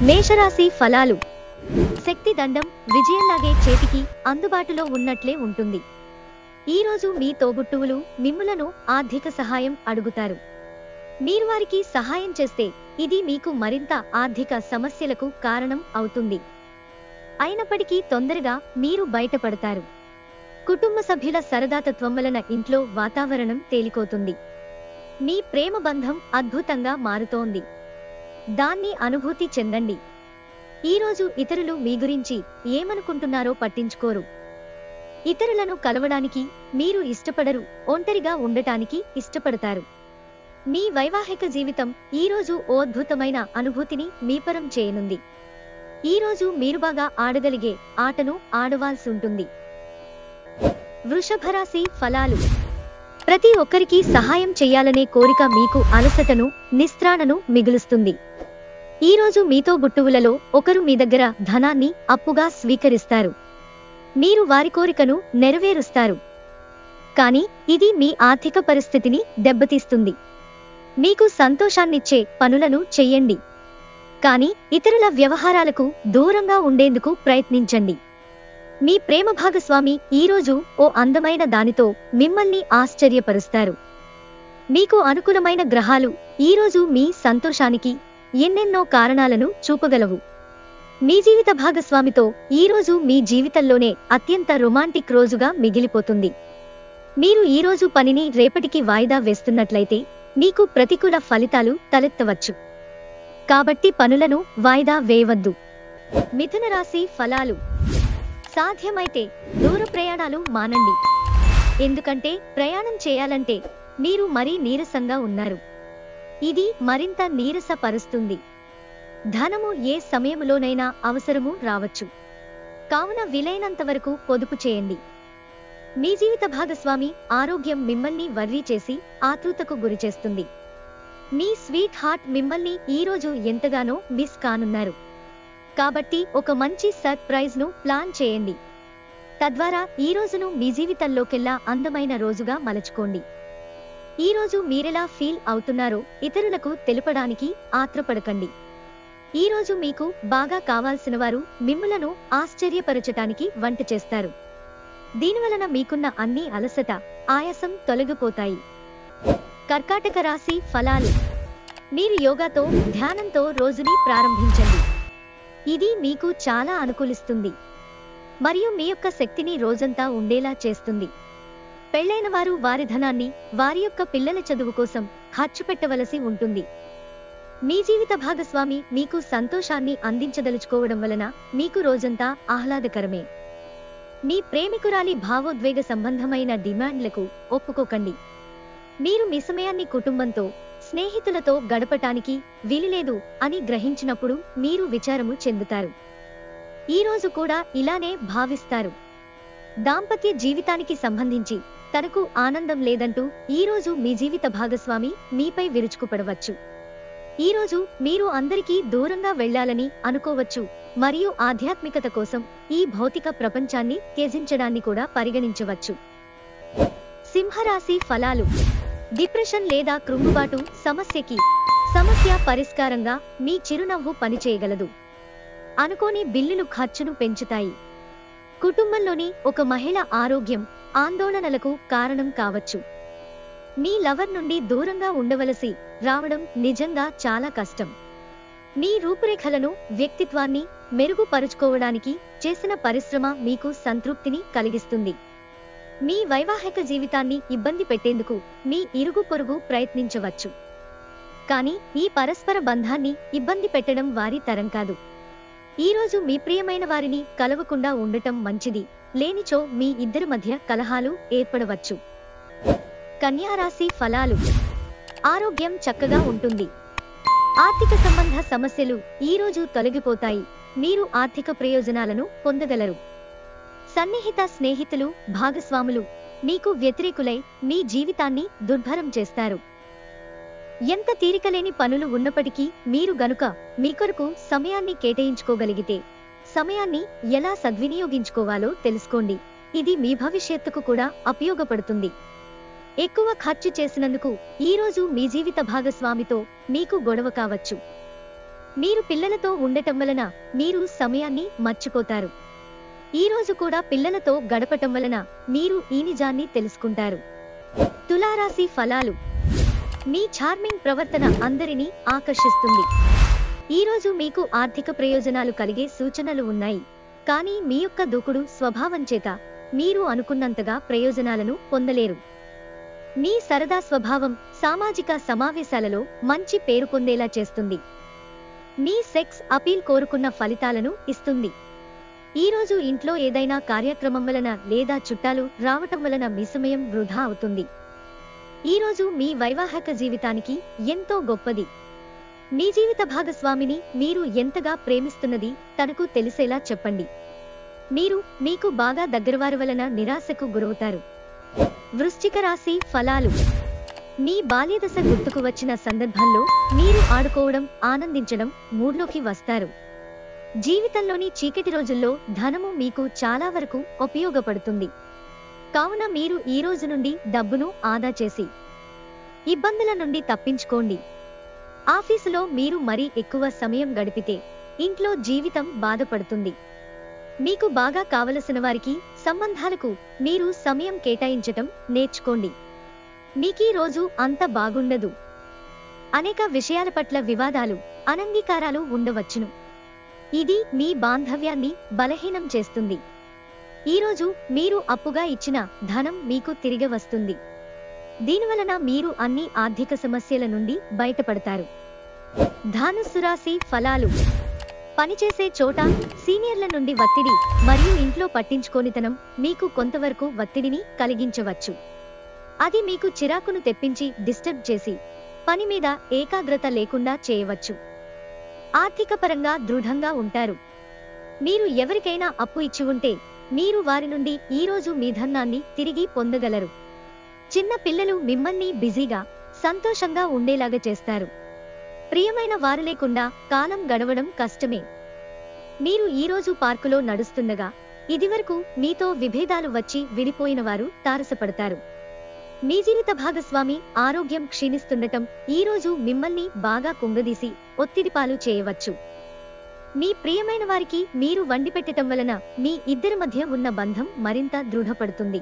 మేషరాశి ఫలాలు. శక్తి దండం విజయంలాగే చేతికి అందుబాటులో ఉన్నట్లే ఉంటుంది. ఈ రోజు మీ తోబుట్టువులు మిమ్ములను ఆర్థిక సహాయం అడుగుతారు. మీరు వారికి సహాయం చేస్తే ఇది మీకు మరింత ఆర్థిక సమస్యలకు కారణం అవుతుంది. అయినప్పటికీ తొందరగా మీరు బయటపడతారు. కుటుంబ సభ్యుల సరదాతత్వం వలన ఇంట్లో వాతావరణం తేలికోతుంది. మీ ప్రేమ బంధం అద్భుతంగా మారుతోంది. దాన్ని అనుభూతి చెందండి. ఈరోజు ఇతరులు మీ గురించి ఏమనుకుంటున్నారో పట్టించుకోరు. ఇతరులను కలవడానికి మీరు ఇష్టపడరు, ఒంటరిగా ఉండటానికి ఇష్టపడతారు. మీ వైవాహిక జీవితం ఈరోజు ఓ అద్భుతమైన అనుభూతిని మీపరం చేయనుంది. ఈరోజు మీరు బాగా ఆడగలిగే ఆటను ఆడవాల్సి ఉంటుంది. వృషభరాశి ఫలాలు. ప్రతి ఒక్కరికి సహాయం చెయ్యాలనే కోరిక మీకు అలసటను, నిస్త్రాణను మిగులుస్తుంది. ఈరోజు మీతో బుట్టువులలో ఒకరు మీ దగ్గర ధనాన్ని అప్పుగా స్వీకరిస్తారు. మీరు వారి కోరికను నెరవేరుస్తారు. కానీ ఇది మీ ఆర్థిక పరిస్థితిని దెబ్బతీస్తుంది. మీకు సంతోషాన్నిచ్చే పనులను చెయ్యండి. కానీ ఇతరుల వ్యవహారాలకు దూరంగా ఉండేందుకు ప్రయత్నించండి. మీ ప్రేమ భాగస్వామి ఈరోజు ఓ అందమైన దానితో మిమ్మల్ని ఆశ్చర్యపరుస్తారు. మీకు అనుకూలమైన గ్రహాలు ఈరోజు మీ సంతోషానికి ఎన్నెన్నో కారణాలను చూపగలవు. మీ జీవిత భాగస్వామితో ఈరోజు మీ జీవితంలోనే అత్యంత రొమాంటిక్ రోజుగా మిగిలిపోతుంది. మీరు ఈరోజు పనిని రేపటికి వాయిదా వేస్తున్నట్లయితే మీకు ప్రతికూల ఫలితాలు తలెత్తవచ్చు. కాబట్టి పనులను వాయిదా వేయవద్దు. మిథున రాశి ఫలాలు. సాధ్యమైతే దూర ప్రయాణాలు మానండి. ఎందుకంటే ప్రయాణం చేయాలంటే మీరు మరీ నీరసంగా ఉన్నారు. ఇది మరింత నీరసపరుస్తుంది. ధనము ఏ సమయంలోనైనా అవసరము రావచ్చు. కావున వీలైనంత వరకు పొదుపు చేయండి. మీ జీవిత భాగస్వామి ఆరోగ్యం మిమ్మల్ని వర్రీ చేసి ఆతృతకు గురిచేస్తుంది. మీ స్వీట్ హార్ట్ మిమ్మల్ని ఈరోజు ఎంతగానో మిస్ కానున్నారు. కాబట్టి ఒక మంచి సర్ప్రైజ్ ను ప్లాన్ చేయండి. తద్వారా ఈ రోజును మీ జీవితంలోకెల్లా అందమైన రోజుగా మలచుకోండి. ఈరోజు మీరెలా ఫీల్ అవుతున్నారో ఇతరులకు తెలుపడానికి ఆత్రపడకండి. ఈరోజు మీకు బాగా కావాల్సిన వారు మిమ్ములను ఆశ్చర్యపరచటానికి వంట చేస్తారు. దీనివలన మీకున్న అన్ని అలసట, ఆయాసం తొలగిపోతాయి. కర్కాటక రాశి ఫలాలు. మీరు యోగాతో, ధ్యానంతో రోజుని ప్రారంభించండి. ఇది మీకు చాలా అనుకూలిస్తుంది మరియు మీ యొక్క శక్తిని రోజంతా ఉండేలా చేస్తుంది. పెళ్లైన వారు వారి ధనాన్ని వారి యొక్క పిల్లల చదువు కోసం ఖర్చు పెట్టవలసి ఉంటుంది. మీ జీవిత భాగస్వామి మీకు సంతోషాన్ని అందించదలుచుకోవడం వలన మీకు రోజంతా ఆహ్లాదకరమే. మీ ప్రేమికురాలి భావోద్వేగ సంబంధమైన డిమాండ్లకు ఒప్పుకోకండి. మీరు మీ సమయాన్ని కుటుంబంతో, స్నేహితులతో గడపటానికి వీలులేదు అని గ్రహించినప్పుడు మీరు విచారము చెందుతారు. ఈరోజు కూడా ఇలానే భావిస్తారు. దాంపత్య జీవితానికి సంబంధించి తనకు ఆనందం లేదంటూ ఈరోజు మీ జీవిత భాగస్వామి మీపై విరుచుకుపడవచ్చు. ఈరోజు మీరు అందరికీ దూరంగా వెళ్లాలని అనుకోవచ్చు మరియు ఆధ్యాత్మికత కోసం ఈ భౌతిక ప్రపంచాన్ని త్యజించడాన్ని కూడా పరిగణించవచ్చు. సింహరాశి ఫలాలు. డిప్రెషన్ లేదా కృంగుబాటు సమస్య పరిష్కారంగా మీ చిరునవ్వు పనిచేయగలదు. అనుకోని బిల్లులు ఖర్చును పెంచుతాయి. కుటుంబంలోని ఒక మహిళ ఆరోగ్యం ఆందోళనలకు కారణం కావచ్చు. మీ లవర్ నుండి దూరంగా ఉండవలసి రావడం నిజంగా చాలా కష్టం. మీ రూపురేఖలను, వ్యక్తిత్వాన్ని మెరుగుపరుచుకోవడానికి చేసిన పరిశ్రమ మీకు సంతృప్తిని కలిగిస్తుంది. మీ వైవాహిక జీవితాన్ని ఇబ్బంది పెట్టేందుకు మీ ఇరుగు పొరుగు ప్రయత్నించవచ్చు. కానీ ఈ పరస్పర బంధాన్ని ఇబ్బంది పెట్టడం వారి తరం కాదు. ఈరోజు మీ ప్రియమైన వారిని కలవకుండా ఉండటం మంచిది, లేనిచో మీ ఇద్దరి మధ్య కలహాలు ఏర్పడవచ్చు. కన్యా రాశి ఫలాలు. ఆరోగ్యం చక్కగా ఉంటుంది. ఆర్థిక సంబంధ సమస్యలు ఈరోజు తొలగిపోతాయి. మీరు ఆర్థిక ప్రయోజనాలను పొందగలరు. సన్నిహిత స్నేహితులు, భాగస్వాములు మీకు వ్యతిరేకులై మీ జీవితాన్ని దుర్భరం చేస్తారు. ఎంత తీరికలేని పనులు ఉన్నప్పటికీ మీరు గనుక మీ కొరకు సమయాన్ని కేటాయించుకోగలిగితే సమయాన్ని ఎలా సద్వినియోగించుకోవాలో తెలుసుకోండి. ఇది మీ భవిష్యత్తుకు కూడా ఉపయోగపడుతుంది. ఎక్కువ ఖర్చు చేసినందుకు ఈరోజు మీ జీవిత భాగస్వామితో మీకు గొడవ కావచ్చు. మీరు పిల్లలతో ఉండటం వలన మీరు సమయాన్ని మర్చిపోతారు. ఈ రోజు కూడా పిల్లలతో గడపటం వలన మీరు ఈ నిజాన్ని తెలుసుకుంటారు. తులారాశి ఫలాలు. మీ చార్మింగ్ ప్రవర్తన అందరినీ ఆకర్షిస్తుంది. ఈ రోజు మీకు ఆర్థిక ప్రయోజనాలు కలిగే సూచనలు ఉన్నాయి. కానీ మీ యొక్క దూకుడు స్వభావం చేత మీరు అనుకున్నంతగా ప్రయోజనాలను పొందలేరు. మీ సరదా స్వభావం సామాజిక సమావేశాలలో మంచి పేరు పొందేలా చేస్తుంది. మీ సెక్స్ అపీల్ కోరుకున్న ఫలితాలను ఇస్తుంది. ఈ రోజు ఇంట్లో ఏదైనా కార్యక్రమం వలన లేదా చుట్టాలు రావటం వలన మీ సమయం వృధా అవుతుంది. ఈ రోజు మీ వైవాహిక జీవితానికి ఎంతో గొప్పది. మీ జీవిత భాగస్వామిని మీరు ఎంతగా ప్రేమిస్తున్నది తనకు తెలిసేలా చెప్పండి. మీరు మీకు బాగా దగ్గరవారి వలన నిరాశకు గురవుతారు. వృశ్చిక రాశి ఫలాలు. మీ బాల్యదశ గుర్తుకు వచ్చిన సందర్భంలో మీరు ఆడుకోవడం, ఆనందించడం మూడ్లోకి వస్తారు. జీవితంలోని చీకటి రోజుల్లో ధనము మీకు చాలా వరకు ఉపయోగపడుతుంది. కావున మీరు ఈ రోజు నుండి డబ్బును ఆదా చేసి ఇబ్బందుల నుండి తప్పించుకోండి. ఆఫీసులో మీరు మరీ ఎక్కువ సమయం గడిపితే ఇంట్లో జీవితం బాధపడుతుంది. మీకు బాగా కావలసిన వారికి సంబంధాలకు మీరు సమయం కేటాయించటం నేర్చుకోండి. మీకీ రోజు అంత బాగుండదు. అనేక విషయాల పట్ల వివాదాలు, అనంగీకారాలు ఉండవచ్చును. ఇది మీ బాంధవ్యాన్ని బలహీనం చేస్తుంది. ఈరోజు మీరు అప్పుగా ఇచ్చిన ధనం మీకు తిరిగి వస్తుంది. దీనివలన మీరు అన్ని ఆర్థిక సమస్యల నుండి బయటపడతారు. ధనుస్సు రాశి ఫలాలు. పనిచేసే చోట సీనియర్ల నుండి ఒత్తిడి మరియు ఇంట్లో పట్టించుకోనితనం మీకు కొంతవరకు ఒత్తిడిని కలిగించవచ్చు. అది మీకు చిరాకును తెప్పించి డిస్టర్బ్ చేసి పని మీద ఏకాగ్రత లేకుండా చేయవచ్చు. ఆర్థిక పరంగా దృఢంగా ఉంటారు. మీరు ఎవరికైనా అప్పు ఇచ్చి ఉంటే మీరు వారి నుండి ఈరోజు మీ ధనాన్ని తిరిగి పొందగలరు. చిన్న పిల్లలు మిమ్మల్ని బిజీగా, సంతోషంగా ఉండేలాగా చేస్తారు. ప్రియమైన వారు లేకుండా కాలం గడవడం కష్టమే. మీరు ఈరోజు పార్కులో నడుస్తుండగా ఇదివరకు మీతో విభేదాలు వచ్చి విడిపోయిన వారు తారసపడతారు. మీ జీవిత భాగస్వామి ఆరోగ్యం క్షీణిస్తుండటం ఈరోజు మిమ్మల్ని బాగా కుంగదీసి ఒత్తిడిపాలు చేయవచ్చు. మీ ప్రియమైన వారికి మీరు వండిపెట్టడం వలన మీ ఇద్దరి మధ్య ఉన్న బంధం మరింత దృఢపడుతుంది.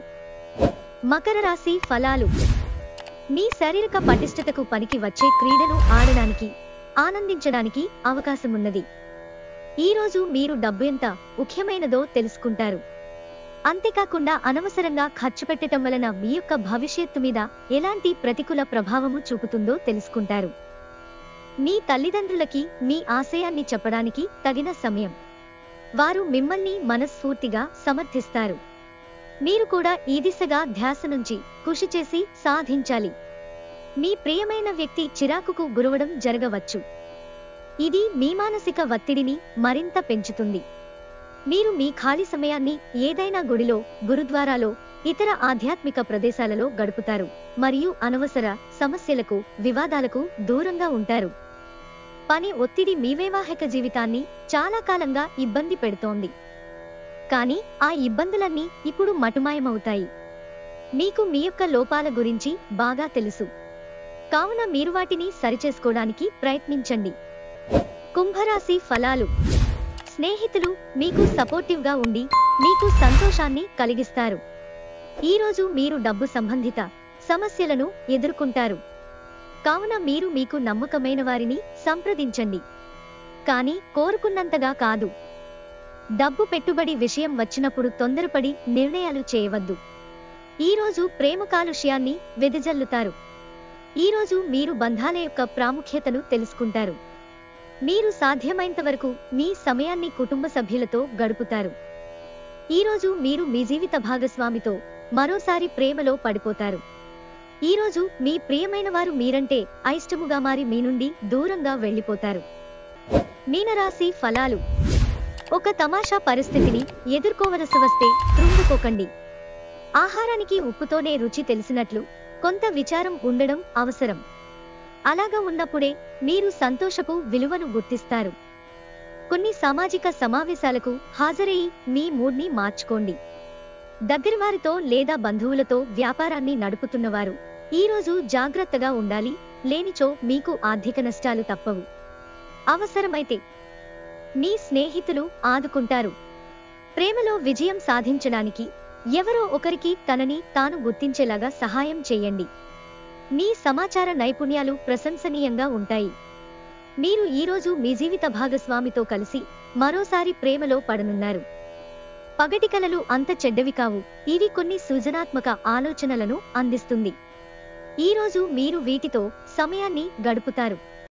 మకర రాశి ఫలాలు. మీ శారీరక పటిష్టతకు పనికి వచ్చే క్రీడను ఆడడానికి, ఆనందించడానికి అవకాశమున్నది. ఈరోజు మీరు డబ్బు ఎంత ముఖ్యమైనదో తెలుసుకుంటారు. అంతేకాకుండా అనవసరంగా ఖర్చు పెట్టడం వలన మీ యొక్క భవిష్యత్తు మీద ఎలాంటి ప్రతికూల ప్రభావము చూపుతుందో తెలుసుకుంటారు. మీ తల్లిదండ్రులకి మీ ఆశయాన్ని చెప్పడానికి తగిన సమయం. వారు మిమ్మల్ని మనస్ఫూర్తిగా సమర్థిస్తారు. మీరు కూడా ఈ దిశగా ధ్యాస నుంచి కృషి చేసి సాధించాలి. మీ ప్రియమైన వ్యక్తి చిరాకుకు గురవడం జరగవచ్చు. ఇది మీ మానసిక ఒత్తిడిని మరింత పెంచుతుంది. మీరు మీ ఖాళీ సమయాన్ని ఏదైనా గుడిలో, గురుద్వారాలో, ఇతర ఆధ్యాత్మిక ప్రదేశాలలో గడుపుతారు మరియు అనవసర సమస్యలకు, వివాదాలకు దూరంగా ఉంటారు. పని ఒత్తిడి మీ వైవాహిక జీవితాన్ని చాలా కాలంగా ఇబ్బంది పెడుతోంది. కానీ ఆ ఇబ్బందులన్నీ ఇప్పుడు మటుమాయమవుతాయి. మీకు మీ యొక్క లోపాల గురించి బాగా తెలుసు. కావున మీరు వాటిని సరిచేసుకోవడానికి ప్రయత్నించండి. కుంభరాశి ఫలాలు. స్నేహితులు మీకు సపోర్టివ్గా ఉండి మీకు సంతోషాన్ని కలిగిస్తారు. ఈరోజు మీరు డబ్బు సంబంధిత సమస్యలను ఎదుర్కొంటారు. కావున మీరు మీకు నమ్మకమైన వారిని సంప్రదించండి. కానీ కోరుకున్నంతగా కాదు. డబ్బు పెట్టుబడి విషయం వచ్చినప్పుడు తొందరపడి నిర్ణయాలు చేయవద్దు. ఈరోజు ప్రేమ కాలుష్యాన్ని వెదజల్లుతారు. ఈరోజు మీరు బంధాల యొక్క ప్రాముఖ్యతను తెలుసుకుంటారు. మీరు సాధ్యమైనంత వరకు మీ సమయాన్ని కుటుంబ సభ్యులతో గడుపుతారు. ఈరోజు మీరు మీ జీవిత భాగస్వామితో మరోసారి ప్రేమలో పడిపోతారు. ఈరోజు మీ ప్రియమైన వారు మీరంటే అయిష్టముగా మారి మీ నుండి దూరంగా వెళ్లిపోతారు. మీనరాశి ఫలాలు. ఒక తమాషా పరిస్థితిని ఎదుర్కోవలసి వస్తే కృంగిపోకండి. ఆహారానికి ఉప్పుతోనే రుచి తెలిసినట్లు కొంత విచారం ఉండడం అవసరం. అలాగా ఉన్నప్పుడే మీరు సంతోషపు విలువను గుర్తిస్తారు. కొన్ని సామాజిక సమావేశాలకు హాజరయ్యి మీ మూడ్ని మార్చుకోండి. దగ్గరవారితో లేదా బంధువులతో వ్యాపారాన్ని నడుపుతున్నవారు ఈరోజు జాగ్రత్తగా ఉండాలి. లేనిచో మీకు ఆర్థిక నష్టాలు తప్పవు. అవసరమైతే మీ స్నేహితులు ఆదుకుంటారు. ప్రేమలో విజయం సాధించడానికి ఎవరో ఒకరికి తనని తాను గుర్తించేలాగా సహాయం చేయండి. మీ సమాచార నైపుణ్యాలు ప్రశంసనీయంగా ఉంటాయి. మీరు ఈరోజు మీ జీవిత భాగస్వామితో కలిసి మరోసారి ప్రేమలో పడనున్నారు. పగటి కలలు అంత చెడ్డవి కావు, ఇవి కొన్ని సృజనాత్మక ఆలోచనలను అందిస్తుంది. ఈరోజు మీరు వీటితో సమయాన్ని గడుపుతారు.